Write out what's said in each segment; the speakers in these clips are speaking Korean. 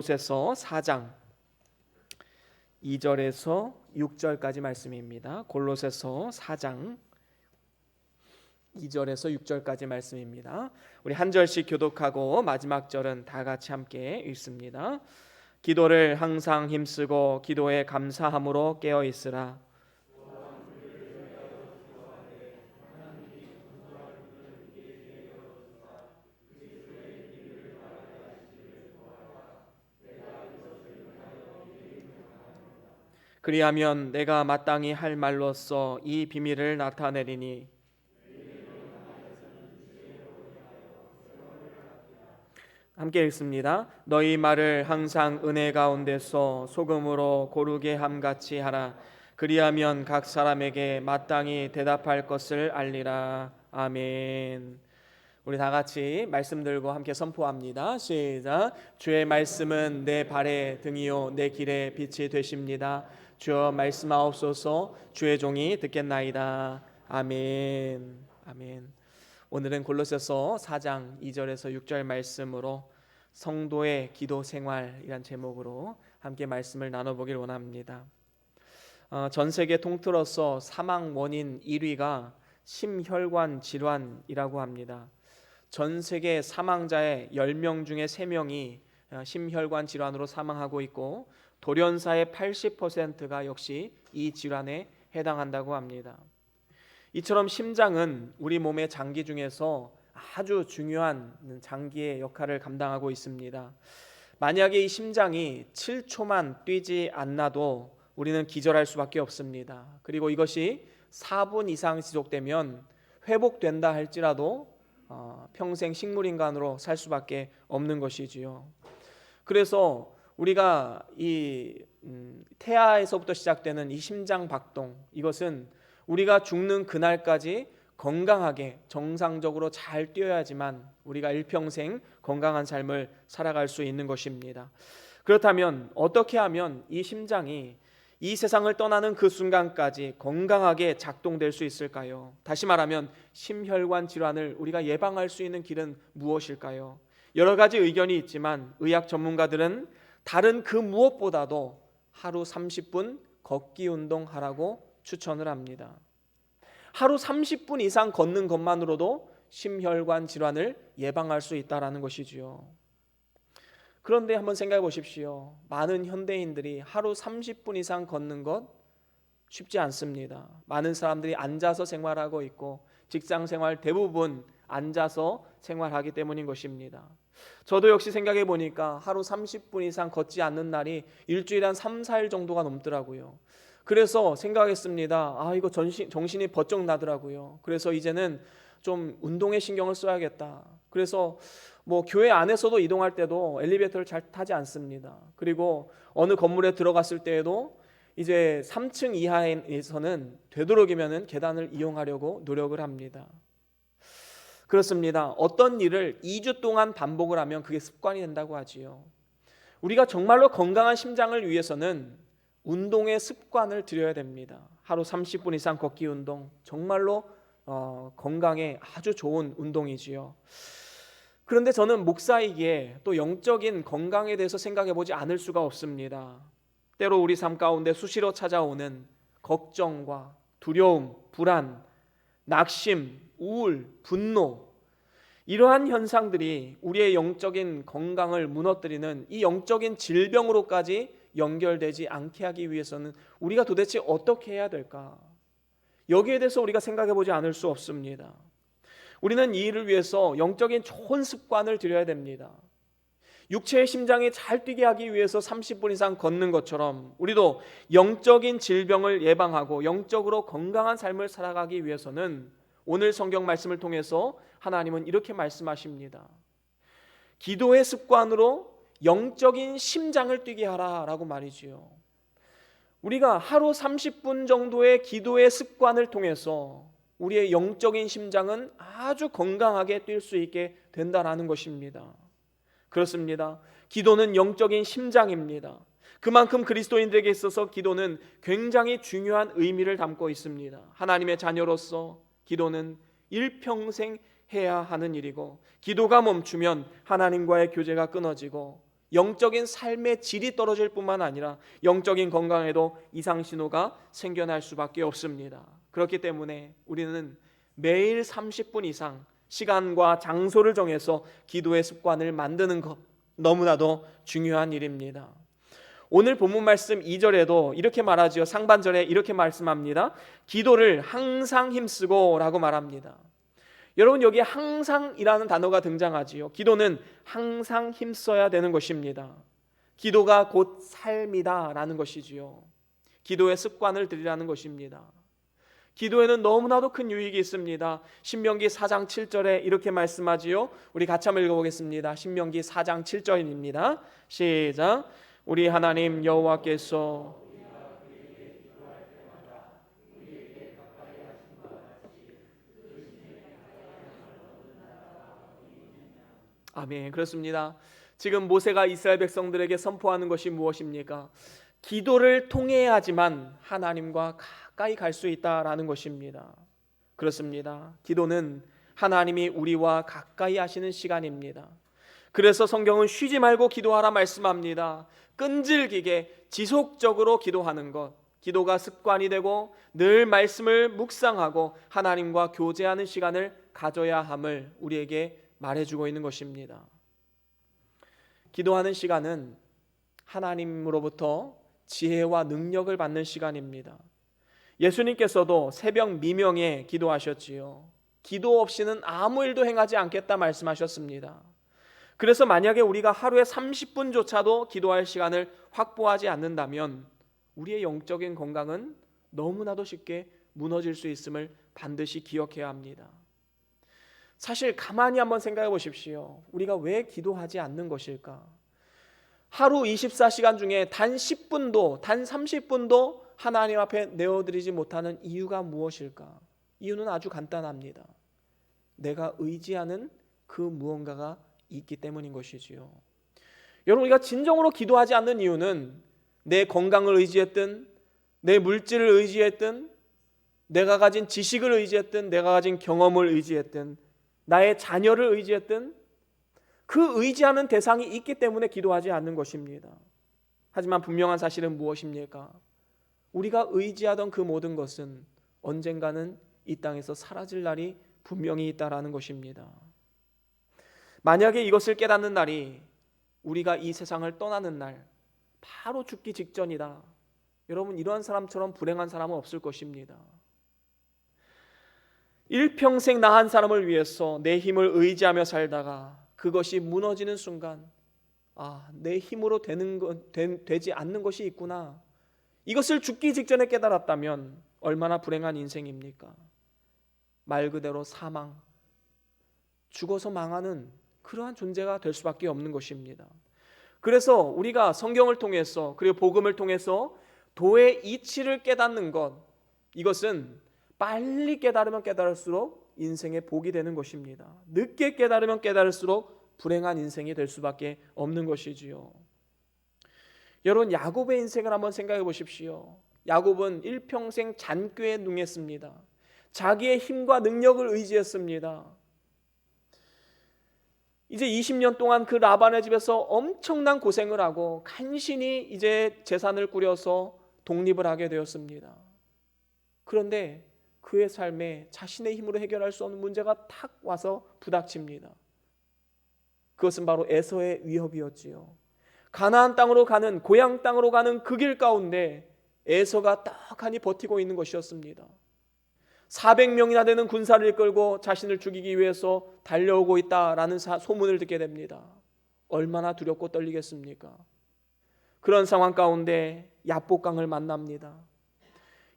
골로새서 4장 2절에서 6절까지 말씀입니다. 골로새서 4장 2절에서 6절까지 말씀입니다. 우리 한 절씩 교독하고 마지막 절은 다 같이 함께 읽습니다. 기도를 항상 힘쓰고 기도에 감사함으로 깨어 있으라. 그리하면 내가 마땅히 할 말로써 이 비밀을 나타내리니 함께 읽습니다. 너희 말을 항상 은혜 가운데서 소금으로 고르게 함같이 하라. 그리하면 각 사람에게 마땅히 대답할 것을 알리라. 아멘. 우리 다 같이 말씀 들고 함께 선포합니다. 시작. 주의 말씀은 내 발의 등이요 내 길의 빛이 되십니다. 주여 말씀하옵소서. 주의 종이 듣겠나이다. 아멘. 아멘. 오늘은 골로새서 4장 2절에서 6절 말씀으로 성도의 기도 생활이란 제목으로 함께 말씀을 나눠보길 원합니다. 전 세계 통틀어서 사망 원인 1위가 심혈관 질환이라고 합니다. 전 세계 사망자의 10명 중에 3명이 심혈관 질환으로 사망하고 있고 돌연사의 80%가 역시 이 질환에 해당한다고 합니다. 이처럼 심장은 우리 몸의 장기 중에서 아주 중요한 장기의 역할을 감당하고 있습니다. 만약에 이 심장이 7초만 뛰지 않나도 우리는 기절할 수밖에 없습니다. 그리고 이것이 4분 이상 지속되면 회복된다 할지라도 평생 식물인간으로 살 수밖에 없는 것이지요. 그래서 우리가 이 태아에서부터 시작되는 이 심장 박동, 이것은 우리가 죽는 그날까지 건강하게 정상적으로 잘 뛰어야지만 우리가 일평생 건강한 삶을 살아갈 수 있는 것입니다. 그렇다면 어떻게 하면 이 심장이 이 세상을 떠나는 그 순간까지 건강하게 작동될 수 있을까요? 다시 말하면 심혈관 질환을 우리가 예방할 수 있는 길은 무엇일까요? 여러 가지 의견이 있지만 의학 전문가들은 다른 그 무엇보다도 하루 30분 걷기 운동하라고 추천을 합니다. 하루 30분 이상 걷는 것만으로도 심혈관 질환을 예방할 수 있다는 것이지요. 그런데 한번 생각해 보십시오. 많은 현대인들이 하루 30분 이상 걷는 것 쉽지 않습니다. 많은 사람들이 앉아서 생활하고 있고 직장 생활 대부분 앉아서 생활하기 때문인 것입니다. 저도 역시 생각해 보니까 하루 30분 이상 걷지 않는 날이 일주일에 한 3, 4일 정도가 넘더라고요. 그래서 생각했습니다. 이거 정신이 번쩍 나더라고요. 그래서 이제는 좀 운동에 신경을 써야겠다. 그래서 교회 안에서도 이동할 때도 엘리베이터를 잘 타지 않습니다. 그리고 어느 건물에 들어갔을 때에도 이제 3층 이하에서는 되도록이면 계단을 이용하려고 노력을 합니다. 그렇습니다. 어떤 일을 2주 동안 반복을 하면 그게 습관이 된다고 하지요. 우리가 정말로 건강한 심장을 위해서는 운동의 습관을 들여야 됩니다. 하루 30분 이상 걷기 운동, 정말로 건강에 아주 좋은 운동이지요. 그런데 저는 목사이기에 또 영적인 건강에 대해서 생각해 보지 않을 수가 없습니다. 때로 우리 삶 가운데 수시로 찾아오는 걱정과 두려움, 불안, 낙심, 우울, 분노, 이러한 현상들이 우리의 영적인 건강을 무너뜨리는 이 영적인 질병으로까지 연결되지 않게 하기 위해서는 우리가 도대체 어떻게 해야 될까? 여기에 대해서 우리가 생각해 보지 않을 수 없습니다. 우리는 이 일을 위해서 영적인 좋은 습관을 들여야 됩니다. 육체의 심장이 잘 뛰게 하기 위해서 30분 이상 걷는 것처럼 우리도 영적인 질병을 예방하고 영적으로 건강한 삶을 살아가기 위해서는 오늘 성경 말씀을 통해서 하나님은 이렇게 말씀하십니다. 기도의 습관으로 영적인 심장을 뛰게 하라라고 말이지요. 우리가 하루 30분 정도의 기도의 습관을 통해서 우리의 영적인 심장은 아주 건강하게 뛸 수 있게 된다라는 것입니다. 그렇습니다. 기도는 영적인 심장입니다. 그만큼 그리스도인들에게 있어서 기도는 굉장히 중요한 의미를 담고 있습니다. 하나님의 자녀로서 기도는 일평생 해야 하는 일이고 기도가 멈추면 하나님과의 교제가 끊어지고 영적인 삶의 질이 떨어질 뿐만 아니라 영적인 건강에도 이상 신호가 생겨날 수밖에 없습니다. 그렇기 때문에 우리는 매일 30분 이상 시간과 장소를 정해서 기도의 습관을 만드는 것, 너무나도 중요한 일입니다. 오늘 본문 말씀 2절에도 이렇게 말하지요. 상반절에 이렇게 말씀합니다. 기도를 항상 힘쓰고 라고 말합니다. 여러분, 여기에 항상이라는 단어가 등장하지요. 기도는 항상 힘써야 되는 것입니다. 기도가 곧 삶이다 라는 것이지요. 기도의 습관을 들이라는 것입니다. 기도에는 너무나도 큰 유익이 있습니다. 신명기 4장 7절에 이렇게 말씀하지요. 우리 같이 한번 읽어보겠습니다. 신명기 4장 7절입니다. 시작. 우리 하나님 여호와께서 아멘. 그렇습니다. 지금 모세가 이스라엘 백성들에게 선포하는 것이 무엇입니까? 기도를 통해야지만 하나님과 가까이 갈 수 있다라는 것입니다. 그렇습니다. 기도는 하나님이 우리와 가까이 하시는 시간입니다. 그래서 성경은 쉬지 말고 기도하라 말씀합니다. 끈질기게 지속적으로 기도하는 것, 기도가 습관이 되고 늘 말씀을 묵상하고 하나님과 교제하는 시간을 가져야 함을 우리에게 말해주고 있는 것입니다. 기도하는 시간은 하나님으로부터 지혜와 능력을 받는 시간입니다. 예수님께서도 새벽 미명에 기도하셨지요. 기도 없이는 아무 일도 행하지 않겠다 말씀하셨습니다. 그래서 만약에 우리가 하루에 30분조차도 기도할 시간을 확보하지 않는다면 우리의 영적인 건강은 너무나도 쉽게 무너질 수 있음을 반드시 기억해야 합니다. 사실 가만히 한번 생각해 보십시오. 우리가 왜 기도하지 않는 것일까? 하루 24시간 중에 단 10분도, 단 30분도 하나님 앞에 내어드리지 못하는 이유가 무엇일까? 이유는 아주 간단합니다. 내가 의지하는 그 무언가가 있기 때문인 것이지요. 여러분, 우리가 진정으로 기도하지 않는 이유는 내 건강을 의지했든, 내 물질을 의지했든, 내가 가진 지식을 의지했든, 내가 가진 경험을 의지했든, 나의 자녀를 의지했든 그 의지하는 대상이 있기 때문에 기도하지 않는 것입니다. 하지만 분명한 사실은 무엇입니까? 우리가 의지하던 그 모든 것은 언젠가는 이 땅에서 사라질 날이 분명히 있다라는 것입니다. 만약에 이것을 깨닫는 날이 우리가 이 세상을 떠나는 날, 바로 죽기 직전이다. 여러분, 이러한 사람처럼 불행한 사람은 없을 것입니다. 일평생 나 한 사람을 위해서 내 힘을 의지하며 살다가 그것이 무너지는 순간, 내 힘으로 되지 않는 것이 있구나. 이것을 죽기 직전에 깨달았다면 얼마나 불행한 인생입니까? 말 그대로 사망, 죽어서 망하는 그러한 존재가 될 수밖에 없는 것입니다. 그래서 우리가 성경을 통해서, 그리고 복음을 통해서 도의 이치를 깨닫는 것, 이것은 빨리 깨달으면 깨달을수록 인생의 복이 되는 것입니다. 늦게 깨달으면 깨달을수록 불행한 인생이 될 수밖에 없는 것이지요. 여러분, 야곱의 인생을 한번 생각해 보십시오. 야곱은 일평생 잔꾀에 능했습니다. 자기의 힘과 능력을 의지했습니다. 이제 20년 동안 그 라반의 집에서 엄청난 고생을 하고 간신히 이제 재산을 꾸려서 독립을 하게 되었습니다. 그런데 그의 삶에 자신의 힘으로 해결할 수 없는 문제가 탁 와서 부닥칩니다. 그것은 바로 에서의 위협이었지요. 가나안 땅으로 가는, 고향 땅으로 가는 그 길 가운데 에서가 떡하니 버티고 있는 것이었습니다. 400명이나 되는 군사를 이끌고 자신을 죽이기 위해서 달려오고 있다라는 소문을 듣게 됩니다. 얼마나 두렵고 떨리겠습니까? 그런 상황 가운데 야복강을 만납니다.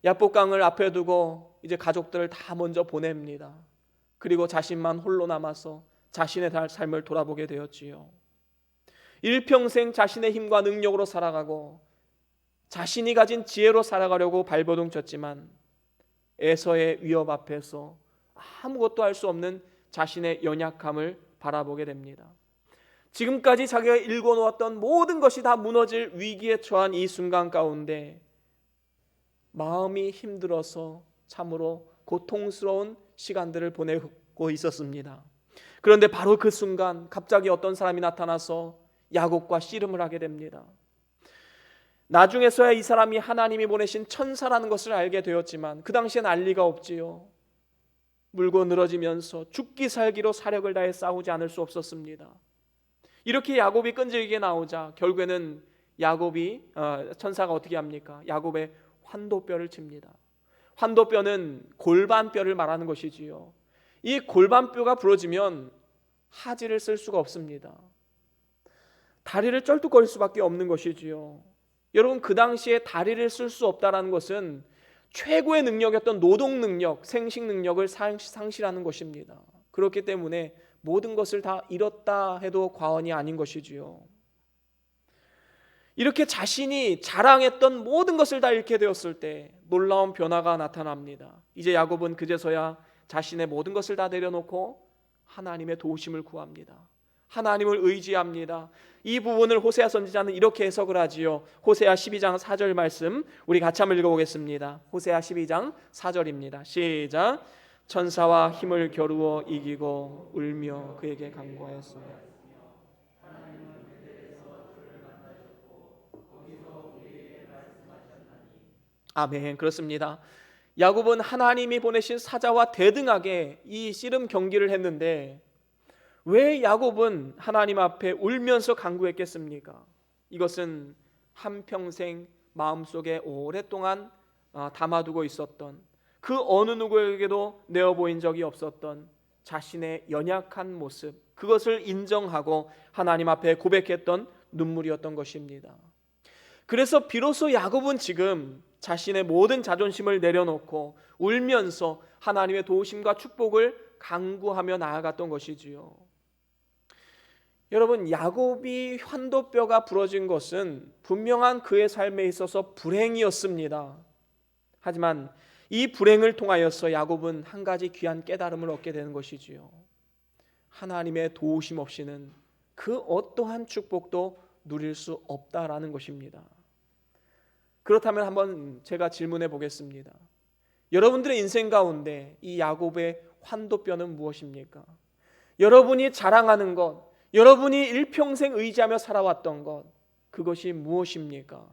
야복강을 앞에 두고 이제 가족들을 다 먼저 보냅니다. 그리고 자신만 홀로 남아서 자신의 삶을 돌아보게 되었지요. 일평생 자신의 힘과 능력으로 살아가고 자신이 가진 지혜로 살아가려고 발버둥 쳤지만 에서의 위협 앞에서 아무것도 할 수 없는 자신의 연약함을 바라보게 됩니다. 지금까지 자기가 일궈놓았던 모든 것이 다 무너질 위기에 처한 이 순간 가운데 마음이 힘들어서 참으로 고통스러운 시간들을 보내고 있었습니다. 그런데 바로 그 순간 갑자기 어떤 사람이 나타나서 야곱과 씨름을 하게 됩니다. 나중에서야 이 사람이 하나님이 보내신 천사라는 것을 알게 되었지만 그 당시엔 알 리가 없지요. 물고 늘어지면서 죽기 살기로 사력을 다해 싸우지 않을 수 없었습니다. 이렇게 야곱이 끈질기게 나오자 결국에는 천사가 어떻게 합니까? 야곱의 환도뼈를 칩니다. 환도뼈는 골반뼈를 말하는 것이지요. 이 골반뼈가 부러지면 하지를 쓸 수가 없습니다. 다리를 쩔뚝거릴 수밖에 없는 것이지요. 여러분, 그 당시에 다리를 쓸 수 없다는 것은 최고의 능력이었던 노동 능력, 생식 능력을 상실하는 것입니다. 그렇기 때문에 모든 것을 다 잃었다 해도 과언이 아닌 것이지요. 이렇게 자신이 자랑했던 모든 것을 다 잃게 되었을 때 놀라운 변화가 나타납니다. 이제 야곱은 그제서야 자신의 모든 것을 다 내려놓고 하나님의 도우심을 구합니다. 하나님을 의지합니다. 이 부분을 호세아 선지자는 이렇게 해석을 하지요. 호세아 12장 4절 말씀 우리 같이 한번 읽어보겠습니다. 호세아 12장 4절입니다. 시작. 천사와 힘을 겨루어 이기고 울며 그에게 간구하였으며. 아멘. 그렇습니다. 야곱은 하나님이 보내신 사자와 대등하게 이 씨름 경기를 했는데 왜 야곱은 하나님 앞에 울면서 간구했겠습니까? 이것은 한평생 마음속에 오랫동안 담아두고 있었던, 그 어느 누구에게도 내어 보인 적이 없었던 자신의 연약한 모습, 그것을 인정하고 하나님 앞에 고백했던 눈물이었던 것입니다. 그래서 비로소 야곱은 지금 자신의 모든 자존심을 내려놓고 울면서 하나님의 도우심과 축복을 간구하며 나아갔던 것이지요. 여러분, 야곱이 환도뼈가 부러진 것은 분명한 그의 삶에 있어서 불행이었습니다. 하지만 이 불행을 통하여서 야곱은 한 가지 귀한 깨달음을 얻게 되는 것이지요. 하나님의 도우심 없이는 그 어떠한 축복도 누릴 수 없다라는 것입니다. 그렇다면 한번 제가 질문해 보겠습니다. 여러분들의 인생 가운데 이 야곱의 환도뼈는 무엇입니까? 여러분이 자랑하는 것, 여러분이 일평생 의지하며 살아왔던 것, 그것이 무엇입니까?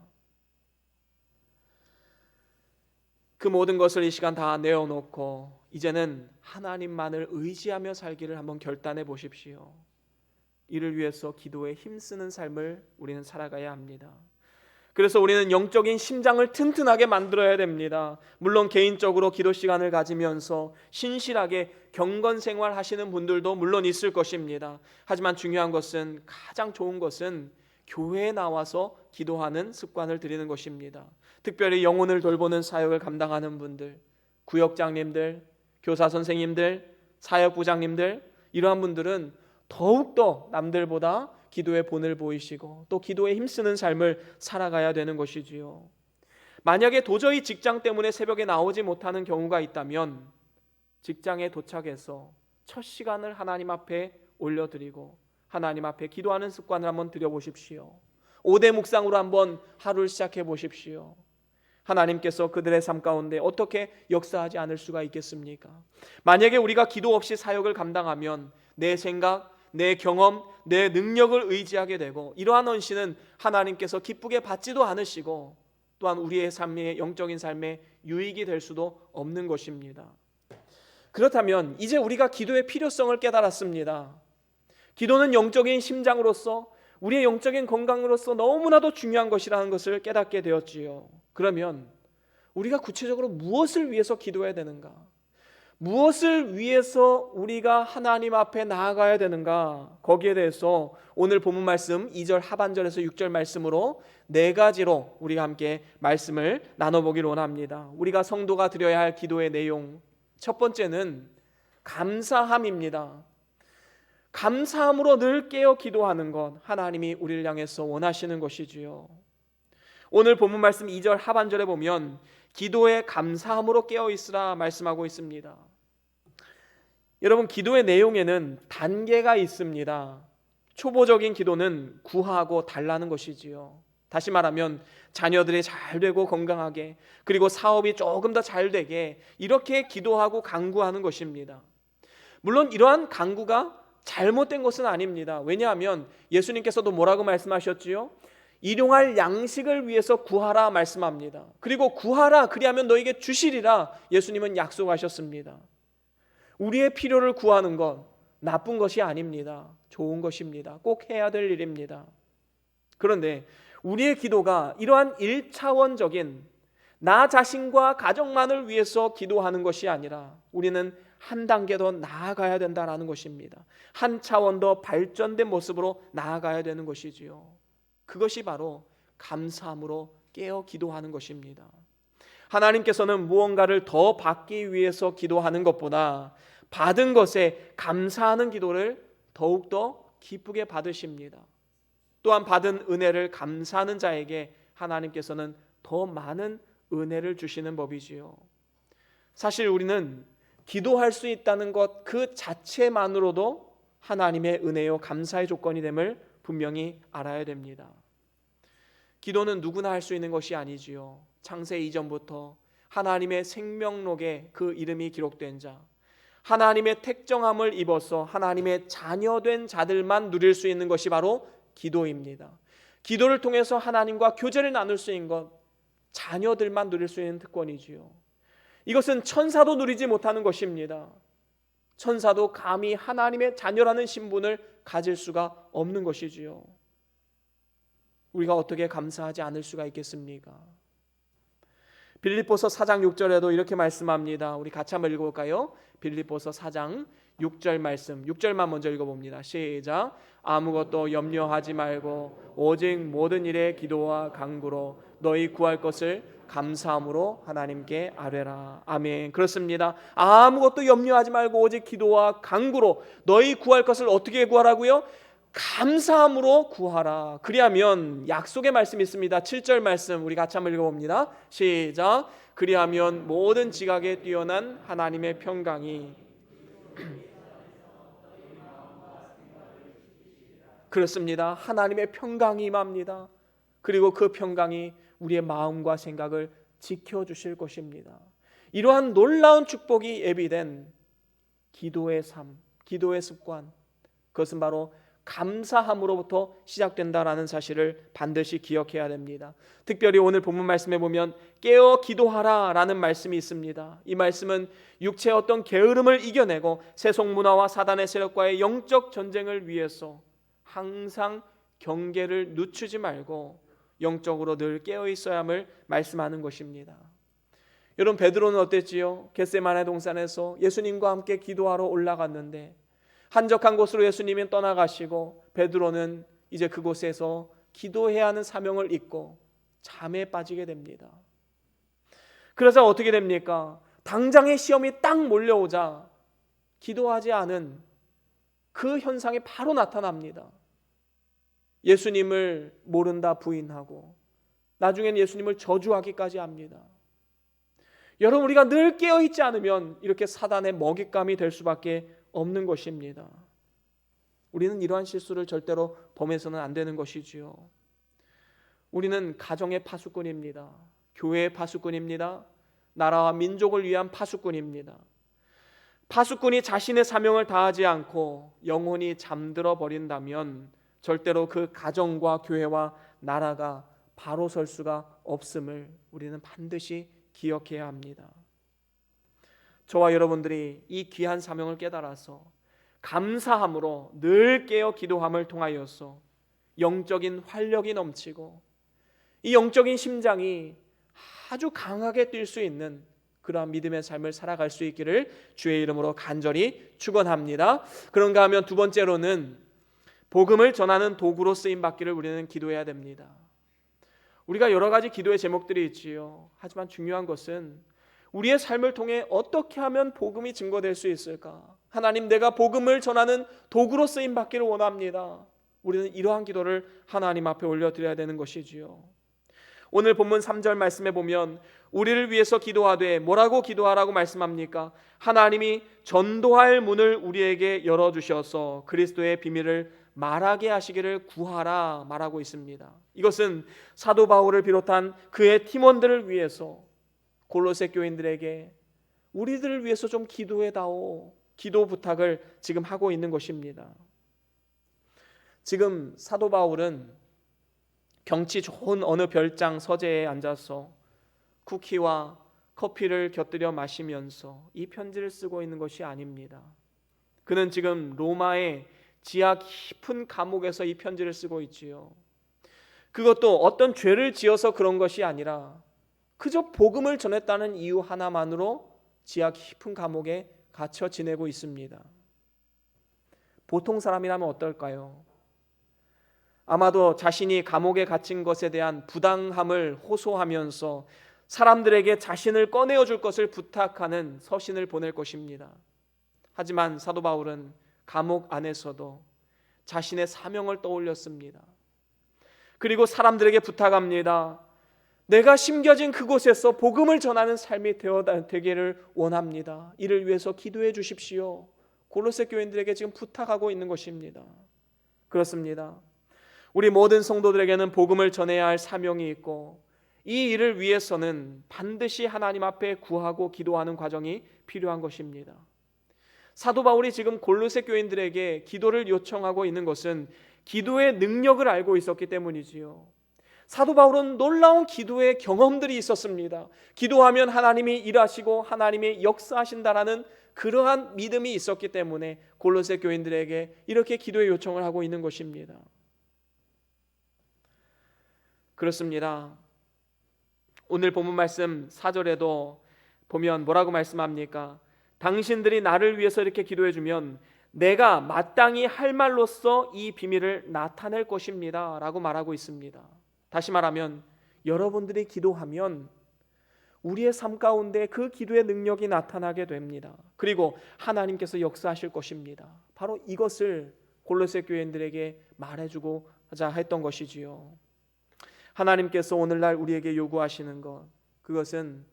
그 모든 것을 이 시간 다 내어놓고 이제는 하나님만을 의지하며 살기를 한번 결단해 보십시오. 이를 위해서 기도에 힘쓰는 삶을 우리는 살아가야 합니다. 그래서 우리는 영적인 심장을 튼튼하게 만들어야 됩니다. 물론 개인적으로 기도 시간을 가지면서 신실하게 경건 생활 하시는 분들도 물론 있을 것입니다. 하지만 중요한 것은, 가장 좋은 것은 교회에 나와서 기도하는 습관을 들이는 것입니다. 특별히 영혼을 돌보는 사역을 감당하는 분들, 구역장님들, 교사 선생님들, 사역부장님들, 이러한 분들은 더욱더 남들보다 기도의 본을 보이시고 또 기도에 힘쓰는 삶을 살아가야 되는 것이지요. 만약에 도저히 직장 때문에 새벽에 나오지 못하는 경우가 있다면 직장에 도착해서 첫 시간을 하나님 앞에 올려드리고 하나님 앞에 기도하는 습관을 한번 들여보십시오. 5대 묵상으로 한번 하루를 시작해 보십시오. 하나님께서 그들의 삶 가운데 어떻게 역사하지 않을 수가 있겠습니까? 만약에 우리가 기도 없이 사역을 감당하면 내 생각, 내 경험, 내 능력을 의지하게 되고 이러한 헌신은 하나님께서 기쁘게 받지도 않으시고 또한 우리의 삶의 영적인 삶에 유익이 될 수도 없는 것입니다. 그렇다면 이제 우리가 기도의 필요성을 깨달았습니다. 기도는 영적인 심장으로서 우리의 영적인 건강으로서 너무나도 중요한 것이라는 것을 깨닫게 되었지요. 그러면 우리가 구체적으로 무엇을 위해서 기도해야 되는가? 무엇을 위해서 우리가 하나님 앞에 나아가야 되는가? 거기에 대해서 오늘 본문 말씀 2절 하반절에서 6절 말씀으로 4가지로 우리가 함께 말씀을 나눠보기를 원합니다. 우리가 성도가 드려야 할 기도의 내용, 첫 번째는 감사함입니다. 감사함으로 늘 깨어 기도하는 것, 하나님이 우리를 향해서 원하시는 것이지요. 오늘 본문 말씀 2절 하반절에 보면 기도에 감사함으로 깨어 있으라 말씀하고 있습니다. 여러분, 기도의 내용에는 단계가 있습니다. 초보적인 기도는 구하고 달라는 것이지요. 다시 말하면 자녀들이 잘 되고 건강하게, 그리고 사업이 조금 더 잘 되게 이렇게 기도하고 간구하는 것입니다. 물론 이러한 간구가 잘못된 것은 아닙니다. 왜냐하면 예수님께서도 뭐라고 말씀하셨지요? 일용할 양식을 위해서 구하라 말씀합니다. 그리고 구하라 그리하면 너에게 주시리라 예수님은 약속하셨습니다. 우리의 필요를 구하는 것 나쁜 것이 아닙니다. 좋은 것입니다. 꼭 해야 될 일입니다. 그런데 우리의 기도가 이러한 1차원적인 나 자신과 가정만을 위해서 기도하는 것이 아니라 우리는 한 단계 더 나아가야 된다는 것입니다. 한 차원 더 발전된 모습으로 나아가야 되는 것이지요. 그것이 바로 감사함으로 깨어 기도하는 것입니다. 하나님께서는 무언가를 더 받기 위해서 기도하는 것보다 받은 것에 감사하는 기도를 더욱더 기쁘게 받으십니다. 또한 받은 은혜를 감사하는 자에게 하나님께서는 더 많은 은혜를 주시는 법이지요. 사실 우리는 기도할 수 있다는 것 그 자체만으로도 하나님의 은혜요 감사의 조건이 됨을 분명히 알아야 됩니다. 기도는 누구나 할 수 있는 것이 아니지요. 창세 이전부터 하나님의 생명록에 그 이름이 기록된 자, 하나님의 택정함을 입어서 하나님의 자녀된 자들만 누릴 수 있는 것이 바로 기도입니다. 기도를 통해서 하나님과 교제를 나눌 수 있는 것, 자녀들만 누릴 수 있는 특권이지요. 이것은 천사도 누리지 못하는 것입니다. 천사도 감히 하나님의 자녀라는 신분을 가질 수가 없는 것이지요. 우리가 어떻게 감사하지 않을 수가 있겠습니까? 빌립보서 4장 6절에도 이렇게 말씀합니다. 우리 같이 한번 읽어볼까요? 빌립보서 4장 6절 말씀, 6절만 먼저 읽어봅니다. 시작. 아무것도 염려하지 말고 오직 모든 일에 기도와 간구로 너희 구할 것을 감사함으로 하나님께 아뢰라. 아멘. 그렇습니다. 아무것도 염려하지 말고 오직 기도와 간구로 너희 구할 것을 어떻게 구하라고요? 감사함으로 구하라. 그리하면 약속의 말씀이 있습니다. 7절 말씀 우리 같이 한번 읽어봅니다. 시작. 그리하면 모든 지각에 뛰어난 하나님의 평강이 그렇습니다. 하나님의 평강이 임합니다. 그리고 그 평강이 우리의 마음과 생각을 지켜주실 것입니다. 이러한 놀라운 축복이 예비된 기도의 삶, 기도의 습관, 그것은 바로 감사함으로부터 시작된다라는 사실을 반드시 기억해야 됩니다. 특별히 오늘 본문 말씀에 보면 깨어 기도하라 라는 말씀이 있습니다. 이 말씀은 육체의 어떤 게으름을 이겨내고 세속 문화와 사단의 세력과의 영적 전쟁을 위해서 항상 경계를 늦추지 말고 영적으로 늘 깨어 있어야 함을 말씀하는 것입니다. 여러분, 베드로는 어땠지요? 겟세마네 동산에서 예수님과 함께 기도하러 올라갔는데 한적한 곳으로 예수님이 떠나가시고 베드로는 이제 그곳에서 기도해야 하는 사명을 잊고 잠에 빠지게 됩니다. 그러자 어떻게 됩니까? 당장의 시험이 딱 몰려오자 기도하지 않은 그 현상이 바로 나타납니다. 예수님을 모른다 부인하고 나중엔 예수님을 저주하기까지 합니다. 여러분, 우리가 늘 깨어있지 않으면 이렇게 사단의 먹잇감이 될 수밖에 없는 것입니다. 우리는 이러한 실수를 절대로 범해서는 안 되는 것이지요. 우리는 가정의 파수꾼입니다. 교회의 파수꾼입니다. 나라와 민족을 위한 파수꾼입니다. 파수꾼이 자신의 사명을 다하지 않고 영혼이 잠들어 버린다면 절대로 그 가정과 교회와 나라가 바로 설 수가 없음을 우리는 반드시 기억해야 합니다. 저와 여러분들이 이 귀한 사명을 깨달아서 감사함으로 늘 깨어 기도함을 통하여서 영적인 활력이 넘치고 이 영적인 심장이 아주 강하게 뛸 수 있는 그러한 믿음의 삶을 살아갈 수 있기를 주의 이름으로 간절히 축원합니다. 그런가 하면 두 번째로는 복음을 전하는 도구로 쓰임 받기를 우리는 기도해야 됩니다. 우리가 여러 가지 기도의 제목들이 있지요. 하지만 중요한 것은 우리의 삶을 통해 어떻게 하면 복음이 증거될 수 있을까? 하나님, 내가 복음을 전하는 도구로 쓰임 받기를 원합니다. 우리는 이러한 기도를 하나님 앞에 올려드려야 되는 것이지요. 오늘 본문 3절 말씀에 보면 우리를 위해서 기도하되 뭐라고 기도하라고 말씀합니까? 하나님이 전도할 문을 우리에게 열어주셔서 그리스도의 비밀을 말하게 하시기를 구하라 말하고 있습니다. 이것은 사도 바울을 비롯한 그의 팀원들을 위해서 골로새 교인들에게 우리들을 위해서 좀 기도해다오, 기도 부탁을 지금 하고 있는 것입니다. 지금 사도 바울은 경치 좋은 어느 별장 서재에 앉아서 쿠키와 커피를 곁들여 마시면서 이 편지를 쓰고 있는 것이 아닙니다. 그는 지금 로마의 지하 깊은 감옥에서 이 편지를 쓰고 있지요. 그것도 어떤 죄를 지어서 그런 것이 아니라 그저 복음을 전했다는 이유 하나만으로 지하 깊은 감옥에 갇혀 지내고 있습니다. 보통 사람이라면 어떨까요? 아마도 자신이 감옥에 갇힌 것에 대한 부당함을 호소하면서 사람들에게 자신을 꺼내어 줄 것을 부탁하는 서신을 보낼 것입니다. 하지만 사도 바울은 감옥 안에서도 자신의 사명을 떠올렸습니다. 그리고 사람들에게 부탁합니다. 내가 심겨진 그곳에서 복음을 전하는 삶이 되기를 원합니다. 이를 위해서 기도해 주십시오. 골로새 교인들에게 지금 부탁하고 있는 것입니다. 그렇습니다. 우리 모든 성도들에게는 복음을 전해야 할 사명이 있고 이 일을 위해서는 반드시 하나님 앞에 구하고 기도하는 과정이 필요한 것입니다. 사도 바울이 지금 골로새 교인들에게 기도를 요청하고 있는 것은 기도의 능력을 알고 있었기 때문이지요. 사도 바울은 놀라운 기도의 경험들이 있었습니다. 기도하면 하나님이 일하시고 하나님이 역사하신다라는 그러한 믿음이 있었기 때문에 골로새 교인들에게 이렇게 기도의 요청을 하고 있는 것입니다. 그렇습니다. 오늘 본문 말씀 4절에도 보면 뭐라고 말씀합니까? 당신들이 나를 위해서 이렇게 기도해 주면 내가 마땅히 할 말로써 이 비밀을 나타낼 것입니다 라고 말하고 있습니다. 다시 말하면 여러분들이 기도하면 우리의 삶 가운데 그 기도의 능력이 나타나게 됩니다. 그리고 하나님께서 역사하실 것입니다. 바로 이것을 골로새 교인들에게 말해주고자 했던 것이지요. 하나님께서 오늘날 우리에게 요구하시는 것, 그것은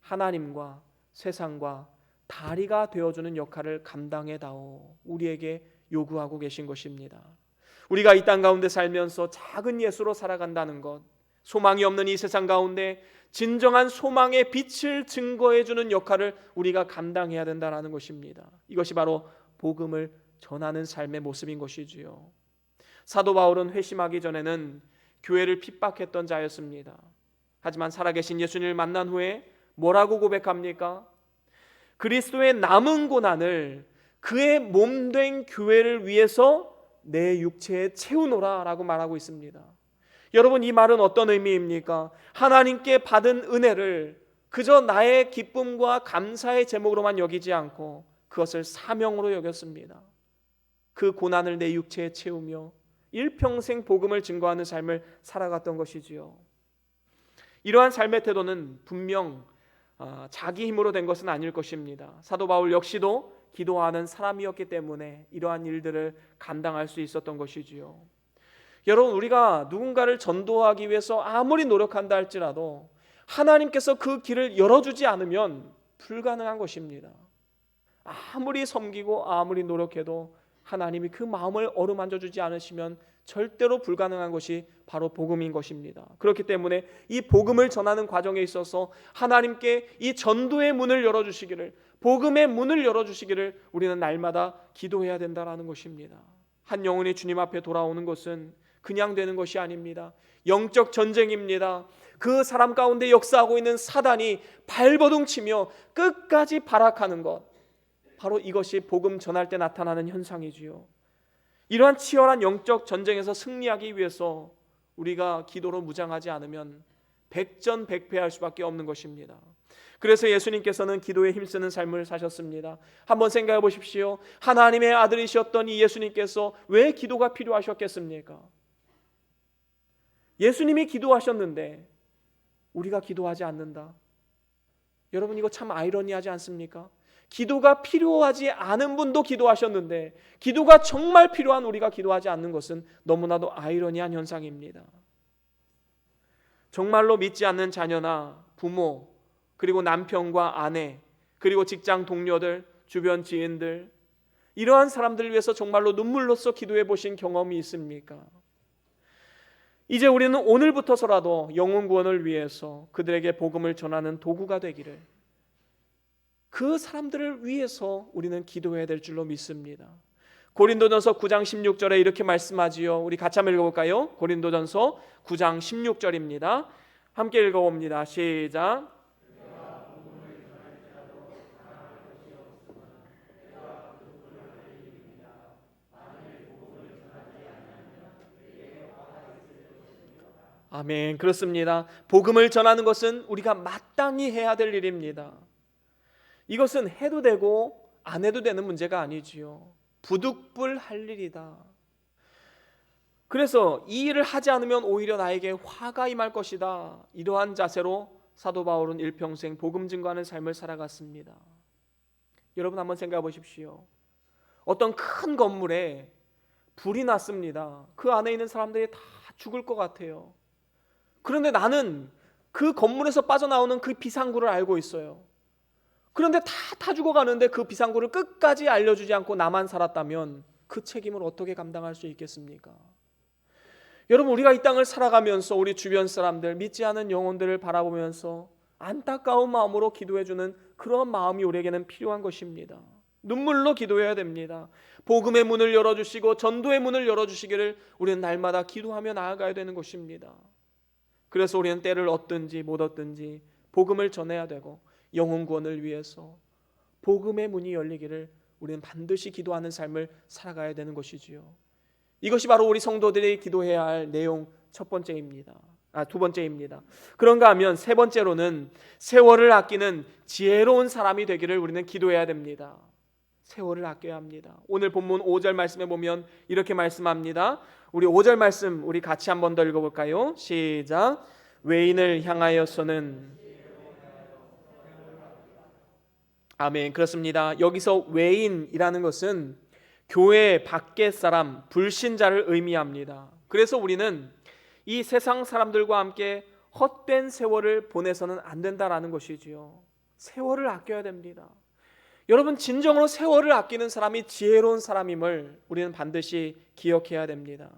하나님과 세상과 다리가 되어주는 역할을 감당해다오 우리에게 요구하고 계신 것입니다. 우리가 이 땅 가운데 살면서 작은 예수로 살아간다는 것, 소망이 없는 이 세상 가운데 진정한 소망의 빛을 증거해주는 역할을 우리가 감당해야 된다는 것입니다. 이것이 바로 복음을 전하는 삶의 모습인 것이지요. 사도 바울은 회심하기 전에는 교회를 핍박했던 자였습니다. 하지만 살아계신 예수님을 만난 후에 뭐라고 고백합니까? 그리스도의 남은 고난을 그의 몸된 교회를 위해서 내 육체에 채우노라 라고 말하고 있습니다. 여러분, 이 말은 어떤 의미입니까? 하나님께 받은 은혜를 그저 나의 기쁨과 감사의 제목으로만 여기지 않고 그것을 사명으로 여겼습니다. 그 고난을 내 육체에 채우며 일평생 복음을 증거하는 삶을 살아갔던 것이지요. 이러한 삶의 태도는 분명 자기 힘으로 된 것은 아닐 것입니다. 사도 바울 역시도 기도하는 사람이었기 때문에 이러한 일들을 감당할 수 있었던 것이지요. 여러분, 우리가 누군가를 전도하기 위해서 아무리 노력한다 할지라도 하나님께서 그 길을 열어주지 않으면 불가능한 것입니다. 아무리 섬기고 아무리 노력해도 하나님이 그 마음을 어루만져 주지 않으시면 절대로 불가능한 것이 바로 복음인 것입니다. 그렇기 때문에 이 복음을 전하는 과정에 있어서 하나님께 이 전도의 문을 열어주시기를, 복음의 문을 열어주시기를 우리는 날마다 기도해야 된다는 것입니다. 한 영혼이 주님 앞에 돌아오는 것은 그냥 되는 것이 아닙니다. 영적 전쟁입니다. 그 사람 가운데 역사하고 있는 사단이 발버둥치며 끝까지 발악하는 것, 바로 이것이 복음 전할 때 나타나는 현상이지요. 이러한 치열한 영적 전쟁에서 승리하기 위해서 우리가 기도로 무장하지 않으면 백전백패할 수밖에 없는 것입니다. 그래서 예수님께서는 기도에 힘쓰는 삶을 사셨습니다. 한번 생각해 보십시오. 하나님의 아들이셨던 이 예수님께서 왜 기도가 필요하셨겠습니까? 예수님이 기도하셨는데 우리가 기도하지 않는다. 여러분, 이거 참 아이러니하지 않습니까? 기도가 필요하지 않은 분도 기도하셨는데 기도가 정말 필요한 우리가 기도하지 않는 것은 너무나도 아이러니한 현상입니다. 정말로 믿지 않는 자녀나 부모, 그리고 남편과 아내, 그리고 직장 동료들, 주변 지인들, 이러한 사람들을 위해서 정말로 눈물로써 기도해 보신 경험이 있습니까? 이제 우리는 오늘부터서라도 영혼 구원을 위해서 그들에게 복음을 전하는 도구가 되기를, 그 사람들을 위해서 우리는 기도해야 될 줄로 믿습니다. 고린도전서 9장 16절에 이렇게 말씀하지요. 우리 같이 한번 읽어볼까요? 고린도전서 9장 16절입니다. 함께 읽어봅니다. 시작. 아멘. 그렇습니다. 복음을 전하는 것은 우리가 마땅히 해야 될 일입니다. 이것은 해도 되고 안 해도 되는 문제가 아니지요. 부득불할 일이다. 그래서 이 일을 하지 않으면 오히려 나에게 화가 임할 것이다. 이러한 자세로 사도 바울은 일평생 복음 증거하는 삶을 살아갔습니다. 여러분 한번 생각해 보십시오. 어떤 큰 건물에 불이 났습니다. 그 안에 있는 사람들이 다 죽을 것 같아요. 그런데 나는 그 건물에서 빠져나오는 그 비상구를 알고 있어요. 그런데 다 죽어가는데 그 비상구를 끝까지 알려주지 않고 나만 살았다면 그 책임을 어떻게 감당할 수 있겠습니까? 여러분, 우리가 이 땅을 살아가면서 우리 주변 사람들, 믿지 않은 영혼들을 바라보면서 안타까운 마음으로 기도해주는 그런 마음이 우리에게는 필요한 것입니다. 눈물로 기도해야 됩니다. 복음의 문을 열어주시고 전도의 문을 열어주시기를 우리는 날마다 기도하며 나아가야 되는 것입니다. 그래서 우리는 때를 얻든지 못 얻든지 복음을 전해야 되고 영혼 구원을 위해서 복음의 문이 열리기를 우리는 반드시 기도하는 삶을 살아가야 되는 것이지요. 이것이 바로 우리 성도들이 기도해야 할 내용 두 번째입니다. 그런가 하면 세 번째로는 세월을 아끼는 지혜로운 사람이 되기를 우리는 기도해야 됩니다. 세월을 아껴야 합니다. 오늘 본문 5절 말씀에 보면 이렇게 말씀합니다. 우리 5절 말씀 우리 같이 한번 더 읽어볼까요? 시작. 외인을 향하여서는 아멘. 그렇습니다. 여기서 외인이라는 것은 교회 밖의 사람, 불신자를 의미합니다. 그래서 우리는 이 세상 사람들과 함께 헛된 세월을 보내서는 안 된다라는 것이지요. 세월을 아껴야 됩니다. 여러분, 진정으로 세월을 아끼는 사람이 지혜로운 사람임을 우리는 반드시 기억해야 됩니다.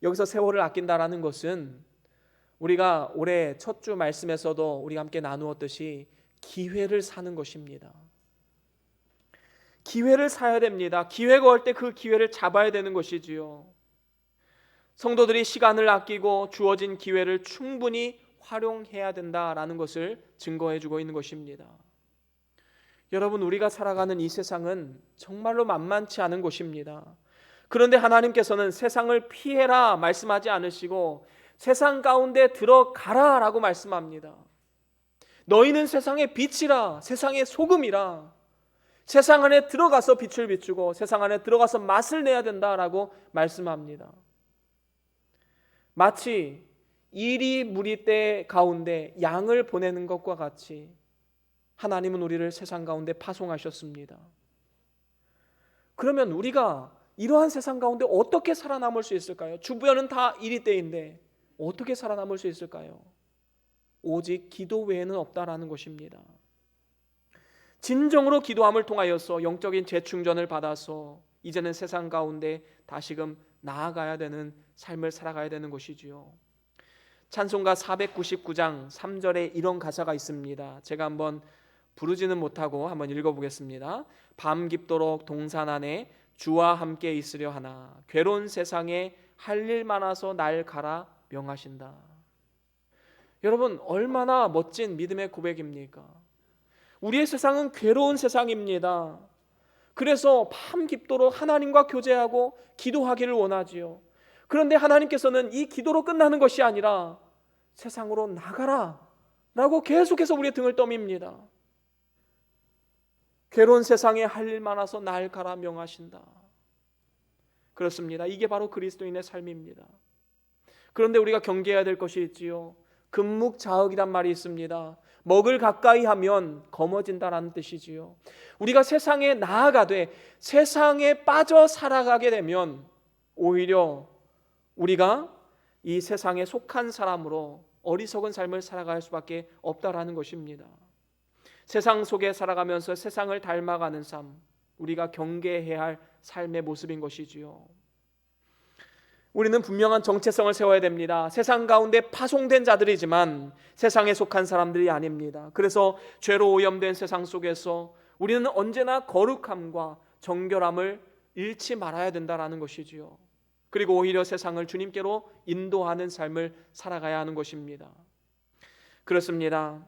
여기서 세월을 아낀다라는 것은 우리가 올해 첫 주 말씀에서도 우리가 함께 나누었듯이 기회를 사는 것입니다. 기회를 사야 됩니다. 기회가 올 때 그 기회를 잡아야 되는 것이지요. 성도들이 시간을 아끼고 주어진 기회를 충분히 활용해야 된다라는 것을 증거해주고 있는 것입니다. 여러분, 우리가 살아가는 이 세상은 정말로 만만치 않은 곳입니다. 그런데 하나님께서는 세상을 피해라 말씀하지 않으시고 세상 가운데 들어가라 라고 말씀합니다. 너희는 세상의 빛이라, 세상의 소금이라. 세상 안에 들어가서 빛을 비추고 세상 안에 들어가서 맛을 내야 된다라고 말씀합니다. 마치 이리 무리 때 가운데 양을 보내는 것과 같이 하나님은 우리를 세상 가운데 파송하셨습니다. 그러면 우리가 이러한 세상 가운데 어떻게 살아남을 수 있을까요? 주변은 다 이리 때인데 어떻게 살아남을 수 있을까요? 오직 기도 외에는 없다라는 것입니다. 진정으로 기도함을 통하여서 영적인 재충전을 받아서 이제는 세상 가운데 다시금 나아가야 되는 삶을 살아가야 되는 것이지요. 찬송가 499장 3절에 이런 가사가 있습니다. 제가 한번 부르지는 못하고 한번 읽어보겠습니다. 밤 깊도록 동산 안에 주와 함께 있으려 하나 괴로운 세상에 할 일 많아서 날 가라 명하신다. 여러분, 얼마나 멋진 믿음의 고백입니까? 우리의 세상은 괴로운 세상입니다. 그래서 밤 깊도록 하나님과 교제하고 기도하기를 원하지요. 그런데 하나님께서는 이 기도로 끝나는 것이 아니라 세상으로 나가라 라고 계속해서 우리의 등을 떠밉니다. 괴로운 세상에 할 일 많아서 날 가라 명하신다. 그렇습니다. 이게 바로 그리스도인의 삶입니다. 그런데 우리가 경계해야 될 것이 있지요. 금묵자흑이란 말이 있습니다. 먹을 가까이 하면 검어진다라는 뜻이지요. 우리가 세상에 나아가되 세상에 빠져 살아가게 되면 오히려 우리가 이 세상에 속한 사람으로 어리석은 삶을 살아갈 수밖에 없다라는 것입니다. 세상 속에 살아가면서 세상을 닮아가는 삶, 우리가 경계해야 할 삶의 모습인 것이지요. 우리는 분명한 정체성을 세워야 됩니다. 세상 가운데 파송된 자들이지만 세상에 속한 사람들이 아닙니다. 그래서 죄로 오염된 세상 속에서 우리는 언제나 거룩함과 정결함을 잃지 말아야 된다는 것이지요. 그리고 오히려 세상을 주님께로 인도하는 삶을 살아가야 하는 것입니다. 그렇습니다.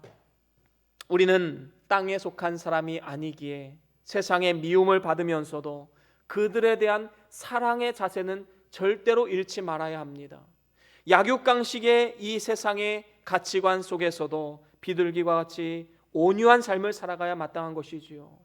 우리는 땅에 속한 사람이 아니기에 세상의 미움을 받으면서도 그들에 대한 사랑의 자세는 절대로 잃지 말아야 합니다. 약육강식의 이 세상의 가치관 속에서도 비둘기와 같이 온유한 삶을 살아가야 마땅한 것이지요.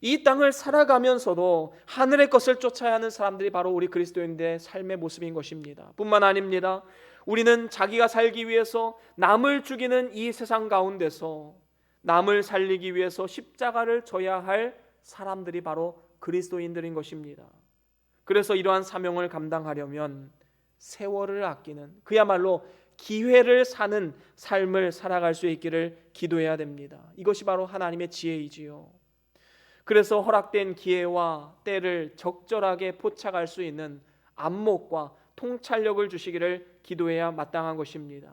이 땅을 살아가면서도 하늘의 것을 쫓아야 하는 사람들이 바로 우리 그리스도인들의 삶의 모습인 것입니다. 뿐만 아닙니다. 우리는 자기가 살기 위해서 남을 죽이는 이 세상 가운데서 남을 살리기 위해서 십자가를 져야 할 사람들이 바로 그리스도인들인 것입니다. 그래서 이러한 사명을 감당하려면 세월을 아끼는, 그야말로 기회를 사는 삶을 살아갈 수 있기를 기도해야 됩니다. 이것이 바로 하나님의 지혜이지요. 그래서 허락된 기회와 때를 적절하게 포착할 수 있는 안목과 통찰력을 주시기를 기도해야 마땅한 것입니다.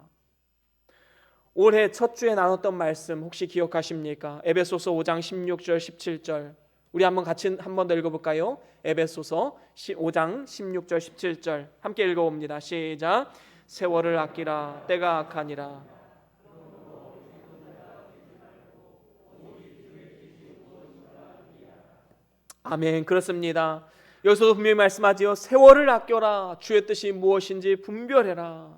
올해 첫 주에 나눴던 말씀 혹시 기억하십니까? 에베소서 5장 16절 17절 우리 같이 한 번 더 읽어볼까요? 에베소서 5장 16절 17절 함께 읽어봅니다. 시작. 세월을 아끼라 때가 악하니라. 아멘. 그렇습니다. 여기서도 분명히 말씀하지요. 세월을 아껴라. 주의 뜻이 무엇인지 분별해라.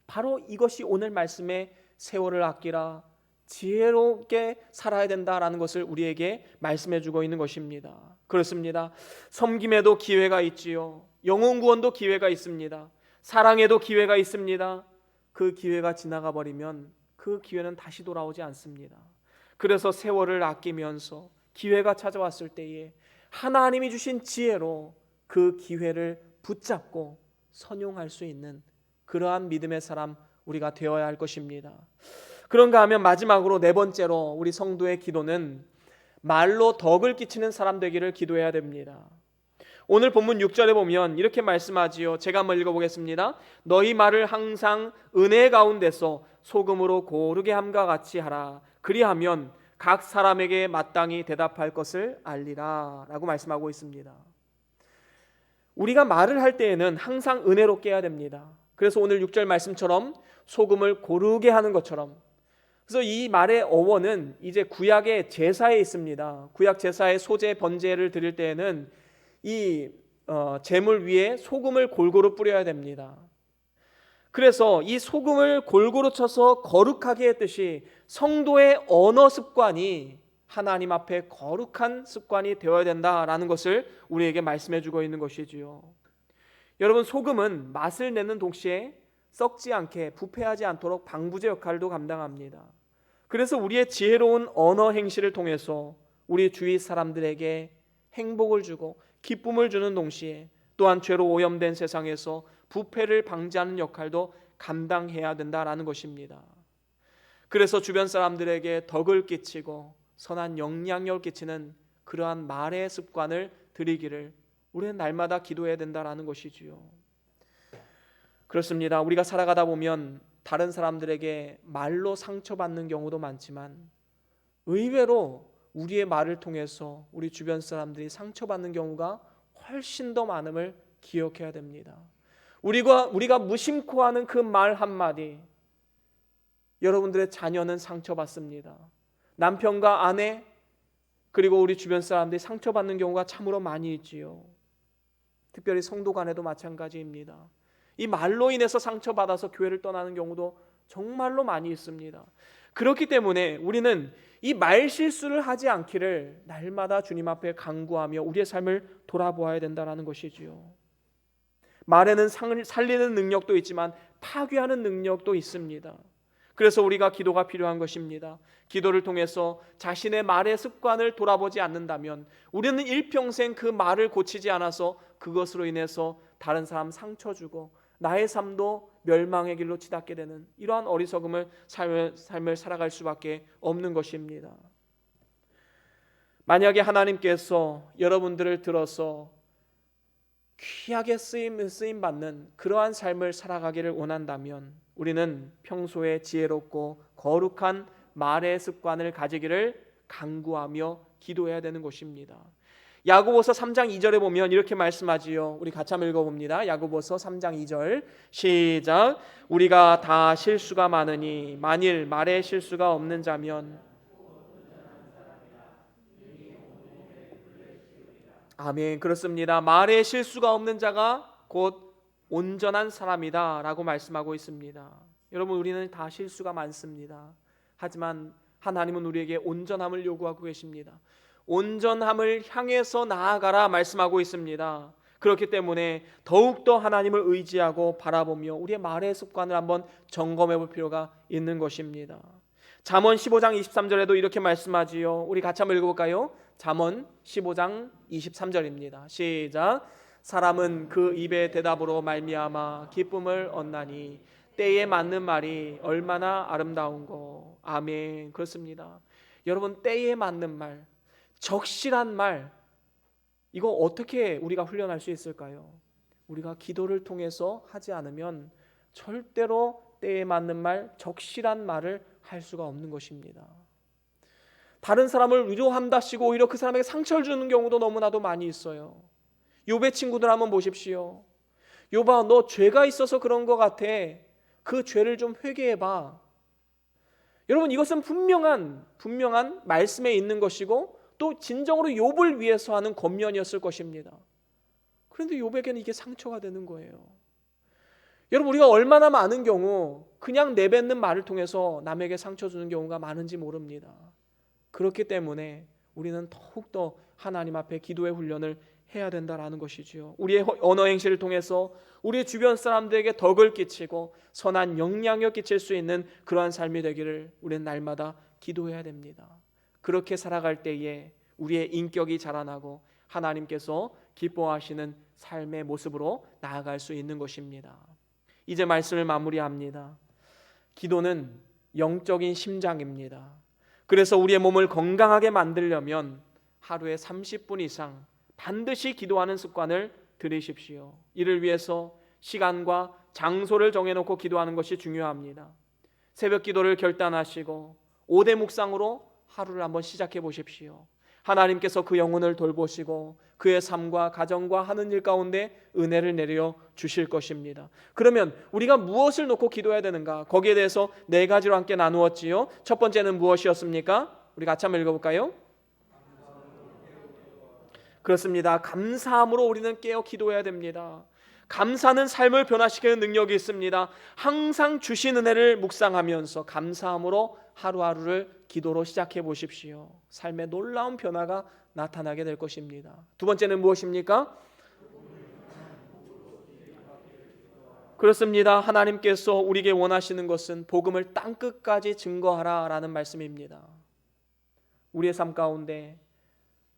바로 이것이 오늘 말씀의 세월을 아끼라, 지혜롭게 살아야 된다라는 것을 우리에게 말씀해 주고 있는 것입니다. 그렇습니다. 섬김에도 기회가 있지요. 영혼 구원도 기회가 있습니다. 사랑에도 기회가 있습니다. 그 기회가 지나가 버리면 그 기회는 다시 돌아오지 않습니다. 그래서 세월을 아끼면서 기회가 찾아왔을 때에 하나님이 주신 지혜로 그 기회를 붙잡고 선용할 수 있는 그러한 믿음의 사람 우리가 되어야 할 것입니다. 그런가 하면 마지막으로 네 번째로 우리 성도의 기도는 말로 덕을 끼치는 사람 되기를 기도해야 됩니다. 오늘 본문 6절에 보면 이렇게 말씀하지요. 제가 한번 읽어보겠습니다. 너희 말을 항상 은혜 가운데서 소금으로 고르게 함과 같이 하라. 그리하면 각 사람에게 마땅히 대답할 것을 알리라 라고 말씀하고 있습니다. 우리가 말을 할 때에는 항상 은혜롭게 해야 됩니다. 그래서 오늘 6절 말씀처럼 소금을 고르게 하는 것처럼, 그래서 이 말의 어원은 이제 구약의 제사에 있습니다. 구약 제사의 소제 번제를 드릴 때에는 이 제물 위에 소금을 골고루 뿌려야 됩니다. 그래서 이 소금을 골고루 쳐서 거룩하게 했듯이 성도의 언어 습관이 하나님 앞에 거룩한 습관이 되어야 된다라는 것을 우리에게 말씀해 주고 있는 것이지요. 여러분, 소금은 맛을 내는 동시에 썩지 않게 부패하지 않도록 방부제 역할도 감당합니다. 그래서 우리의 지혜로운 언어 행실을 통해서 우리 주위 사람들에게 행복을 주고 기쁨을 주는 동시에 또한 죄로 오염된 세상에서 부패를 방지하는 역할도 감당해야 된다라는 것입니다. 그래서 주변 사람들에게 덕을 끼치고 선한 영향력을 끼치는 그러한 말의 습관을 들이기를 우리는 날마다 기도해야 된다라는 것이지요. 그렇습니다. 우리가 살아가다 보면 다른 사람들에게 말로 상처받는 경우도 많지만 의외로 우리의 말을 통해서 우리 주변 사람들이 상처받는 경우가 훨씬 더 많음을 기억해야 됩니다. 우리가 무심코 하는 그 말 한마디, 여러분들의 자녀는 상처받습니다. 남편과 아내 그리고 우리 주변 사람들이 상처받는 경우가 참으로 많이 있지요. 특별히 성도 간에도 마찬가지입니다. 이 말로 인해서 상처받아서 교회를 떠나는 경우도 정말로 많이 있습니다. 그렇기 때문에 우리는 이 말실수를 하지 않기를 날마다 주님 앞에 간구하며 우리의 삶을 돌아보아야 된다는 것이지요. 말에는 살리는 능력도 있지만 파괴하는 능력도 있습니다. 그래서 우리가 기도가 필요한 것입니다. 기도를 통해서 자신의 말의 습관을 돌아보지 않는다면 우리는 일평생 그 말을 고치지 않아서 그것으로 인해서 다른 사람 상처 주고 나의 삶도 멸망의 길로 치닫게 되는 이러한 어리석음을 삶을 살아갈 수밖에 없는 것입니다. 만약에 하나님께서 여러분들을 들어서 귀하게 쓰임 받는 그러한 삶을 살아가기를 원한다면 우리는 평소에 지혜롭고 거룩한 말의 습관을 가지기를 간구하며 기도해야 되는 것입니다. 야고보서 3장 2절에 보면 이렇게 말씀하지요. 우리 같이 한번 읽어봅니다. 야고보서 3장 2절 시작. 우리가 다 실수가 많으니 만일 말에 실수가 없는 자면 아멘. 그렇습니다. 말에 실수가 없는 자가 곧 온전한 사람이다 라고 말씀하고 있습니다. 여러분, 우리는 다 실수가 많습니다. 하지만 하나님은 우리에게 온전함을 요구하고 계십니다. 온전함을 향해서 나아가라 말씀하고 있습니다. 그렇기 때문에 더욱더 하나님을 의지하고 바라보며 우리의 말의 습관을 한번 점검해 볼 필요가 있는 것입니다. 잠언 15장 23절에도 이렇게 말씀하지요. 우리 같이 한번 읽어볼까요? 잠언 15장 23절입니다. 시작. 사람은 그 입의 대답으로 말미암아 기쁨을 얻나니 때에 맞는 말이 얼마나 아름다운고. 아멘. 그렇습니다. 여러분, 때에 맞는 말, 적실한 말, 이거 어떻게 우리가 훈련할 수 있을까요? 우리가 기도를 통해서 하지 않으면 절대로 때에 맞는 말, 적실한 말을 할 수가 없는 것입니다. 다른 사람을 위로한다시고 오히려 그 사람에게 상처를 주는 경우도 너무나도 많이 있어요. 욥의 친구들 한번 보십시오. 욥아, 너 죄가 있어서 그런 것 같아. 그 죄를 좀 회개해봐. 여러분, 이것은 분명한 말씀에 있는 것이고 또 진정으로 욥을 위해서 하는 권면이었을 것입니다. 그런데 욥에게는 이게 상처가 되는 거예요. 여러분, 우리가 얼마나 많은 경우 그냥 내뱉는 말을 통해서 남에게 상처 주는 경우가 많은지 모릅니다. 그렇기 때문에 우리는 더욱더 하나님 앞에 기도의 훈련을 해야 된다라는 것이지요. 우리의 언어 행실을 통해서 우리 주변 사람들에게 덕을 끼치고 선한 영향력 끼칠 수 있는 그러한 삶이 되기를 우리는 날마다 기도해야 됩니다. 그렇게 살아갈 때에 우리의 인격이 자라나고 하나님께서 기뻐하시는 삶의 모습으로 나아갈 수 있는 것입니다. 이제 말씀을 마무리합니다. 기도는 영적인 심장입니다. 그래서 우리의 몸을 건강하게 만들려면 하루에 30분 이상 반드시 기도하는 습관을 들이십시오. 이를 위해서 시간과 장소를 정해놓고 기도하는 것이 중요합니다. 새벽 기도를 결단하시고 5대 묵상으로 하루를 한번 시작해 보십시오. 하나님께서 그 영혼을 돌보시고 그의 삶과 가정과 하는 일 가운데 은혜를 내려 주실 것입니다. 그러면 우리가 무엇을 놓고 기도해야 되는가? 거기에 대해서 4가지로 함께 나누었지요. 첫 번째는 무엇이었습니까? 우리 같이 한번 읽어볼까요? 그렇습니다. 감사함으로 우리는 깨어 기도해야 됩니다. 감사는 삶을 변화시키는 능력이 있습니다. 항상 주신 은혜를 묵상하면서 감사함으로 하루하루를 기도로 시작해 보십시오. 삶에 놀라운 변화가 나타나게 될 것입니다. 두 번째는 무엇입니까? 그렇습니다. 하나님께서 우리에게 원하시는 것은 복음을 땅끝까지 증거하라라는 말씀입니다. 우리의 삶 가운데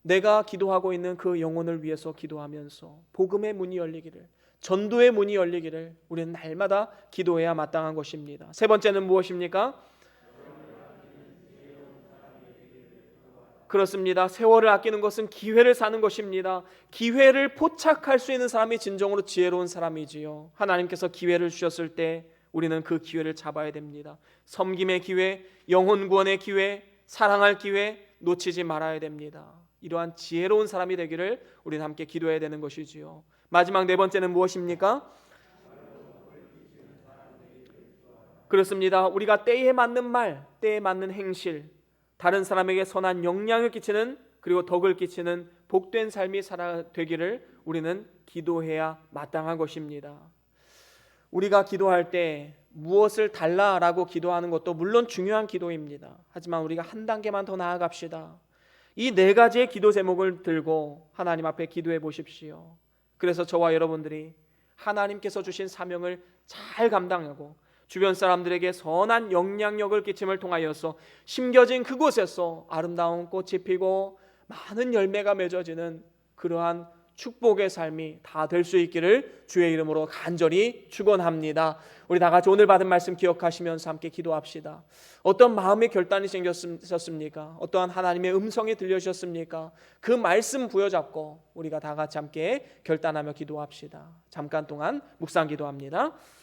내가 기도하고 있는 그 영혼을 위해서 기도하면서 복음의 문이 열리기를, 전도의 문이 열리기를 우리는 날마다 기도해야 마땅한 것입니다. 세 번째는 무엇입니까? 그렇습니다. 세월을 아끼는 것은 기회를 사는 것입니다. 기회를 포착할 수 있는 사람이 진정으로 지혜로운 사람이지요. 하나님께서 기회를 주셨을 때 우리는 그 기회를 잡아야 됩니다. 섬김의 기회, 영혼 구원의 기회, 사랑할 기회 놓치지 말아야 됩니다. 이러한 지혜로운 사람이 되기를 우리는 함께 기도해야 되는 것이지요. 마지막 4번째는 무엇입니까? 그렇습니다. 우리가 때에 맞는 말, 때에 맞는 행실, 다른 사람에게 선한 영향을 끼치는 그리고 덕을 끼치는 복된 삶이 되기를 우리는 기도해야 마땅한 것입니다. 우리가 기도할 때 무엇을 달라라고 기도하는 것도 물론 중요한 기도입니다. 하지만 우리가 한 단계만 더 나아갑시다. 이 4가지의 기도 제목을 들고 하나님 앞에 기도해 보십시오. 그래서 저와 여러분들이 하나님께서 주신 사명을 잘 감당하고 주변 사람들에게 선한 영향력을 끼침을 통하여서 심겨진 그곳에서 아름다운 꽃이 피고 많은 열매가 맺어지는 그러한 축복의 삶이 다 될 수 있기를 주의 이름으로 간절히 축원합니다. 우리 다 같이 오늘 받은 말씀 기억하시면서 함께 기도합시다. 어떤 마음의 결단이 생겼습니까? 어떠한 하나님의 음성이 들려주셨습니까? 그 말씀 부여잡고 우리가 다 같이 함께 결단하며 기도합시다. 잠깐 동안 묵상 기도합니다.